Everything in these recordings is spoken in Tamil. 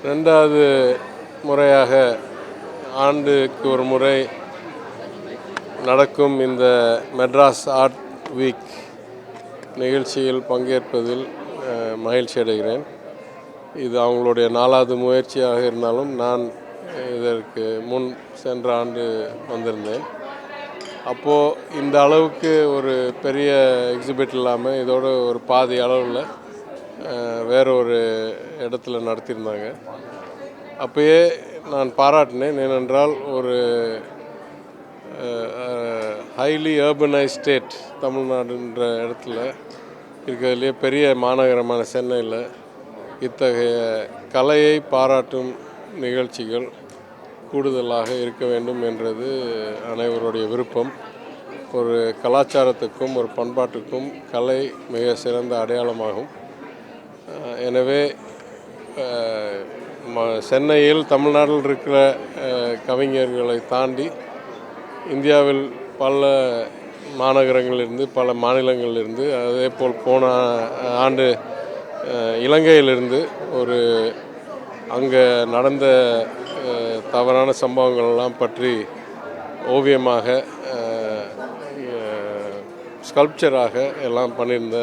ரெண்டாவது முறையாக ஆண்டுக்கு ஒரு முறை நடக்கும் இந்த மெட்ராஸ் ஆர்ட் வீக் நிகழ்ச்சியில் பங்கேற்பதில் மகிழ்ச்சி அடைகிறேன். இது அவங்களுடைய 4வது முயற்சியாக இருந்தாலும் நான் இதற்கு முன் சென்ற ஆண்டு வந்திருந்தேன். அப்போது இந்த அளவுக்கு ஒரு பெரிய எக்ஸிபிட் இல்லாமல் இதோட ஒரு பாதி அளவில் வேற ஒரு இடத்துல நடத்தியிருந்தாங்க. அப்போயே நான் பாராட்டினேன். ஏனென்றால் ஒரு ஹைலி அர்பனைஸ் ஸ்டேட் தமிழ்நாடுன்ற இடத்துல இருக்கிறதுலே பெரிய மாநகரமான சென்னையில் இத்தகைய கலையை பாராட்டும் நிகழ்ச்சிகள் கூடுதலாக இருக்க வேண்டும் என்றது அனைவருடைய விருப்பம். ஒரு கலாச்சாரத்துக்கும் ஒரு பண்பாட்டுக்கும் கலை மிக சிறந்த அடையாளமாகும். எனவே சென்னையில் தமிழ்நாட்டில் இருக்கிற கவிஞர்களை தாண்டி இந்தியாவில் பல மாநகரங்களிலிருந்து பல மாநிலங்களிலிருந்து அதே போல் போன ஆண்டு இலங்கையிலிருந்து ஒரு அங்கே நடந்த தவறான சம்பவங்கள்லாம் பற்றி ஓவியமாக ஸ்கல்ப்சராக எல்லாம் பண்ணியிருந்த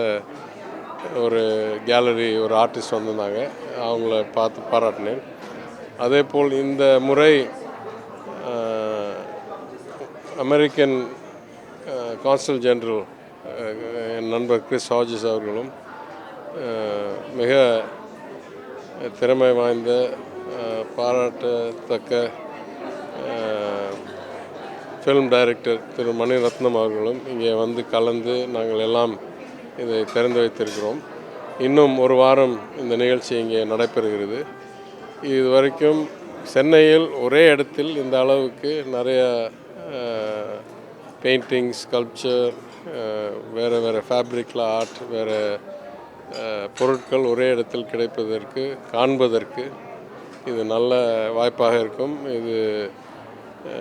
ஒரு கேலரி ஒரு ஆர்டிஸ்ட் வந்திருந்தாங்க. அவங்கள பார்த்து பாராட்டினேன். அதே போல் இந்த முறை அமெரிக்கன் கான்சல் ஜெனரல் என் நண்பர் கிறிஸ் ஹாஜஸ் அவர்களும் மிக திறமை வாய்ந்த பாராட்டத்தக்க ஃபிலிம் டைரக்டர் திரு மணிரத்னம் அவர்களும் இங்கே வந்து கலந்து நாங்கள் எல்லாம் இதை திறந்து வைத்திருக்கிறோம். இன்னும் ஒரு வாரம் இந்த நிகழ்ச்சி இங்கே நடைபெறுகிறது. இதுவரைக்கும் சென்னையில் ஒரே இடத்தில் இந்த அளவுக்கு நிறைய பெயிண்டிங், ஸ்கல்ப்சர், வேறு ஃபேப்ரிக்கில் ஆர்ட், வேறு பொருட்கள் ஒரே இடத்தில் கிடைப்பதற்கு காண்பதற்கு இது நல்ல வாய்ப்பாக இருக்கும். இது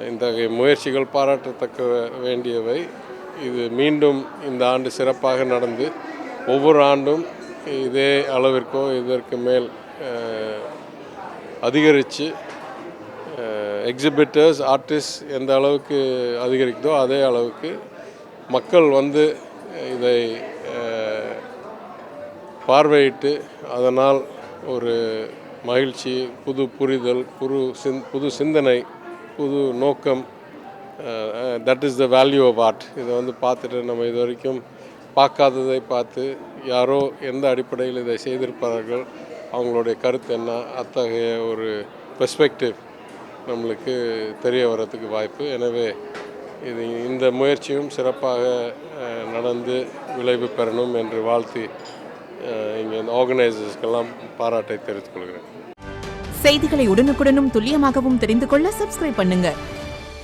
இத்தகைய முயற்சிகள் பாராட்டத்தக்க வேண்டியவை. இது மீண்டும் இந்த ஆண்டு சிறப்பாக நடந்து ஒவ்வொரு ஆண்டும் இதே அளவிற்கோ இதற்கு மேல் அதிகரித்து எக்ஸிபிட்டர்ஸ், ஆர்டிஸ்ட் எந்த அளவுக்கு அதிகரிக்குதோ அதே அளவுக்கு மக்கள் வந்து இதை பார்வையிட்டு அதனால் ஒரு மகிழ்ச்சி, புது புரிதல், புது சிந்தனை, புது நோக்கம், that is the value of art. இதை வந்து பார்த்துட்டு நம்ம இது வரைக்கும் பார்க்காததை பார்த்து யாரோ எந்த அடிப்படையில் இதை செய்திருப்பார்கள், அவங்களுடைய கருத்து என்ன, அத்தகைய ஒரு பெர்ஸ்பெக்டிவ் நம்மளுக்கு தெரிய வரத்துக்கு வாய்ப்பு. எனவே இந்த முயற்சியும் சிறப்பாக நடந்து விளைவு பெறணும் என்று வாழ்த்தி இங்கே இந்த ஆர்கனைசர்ஸ்க்கெல்லாம் பாராட்டை தெரிவித்துக் கொள்கிறேன். செய்திகளை உடனுக்குடனும் துல்லியமாகவும் தெரிந்து கொள்ள சப்ஸ்கிரைப் பண்ணுங்க.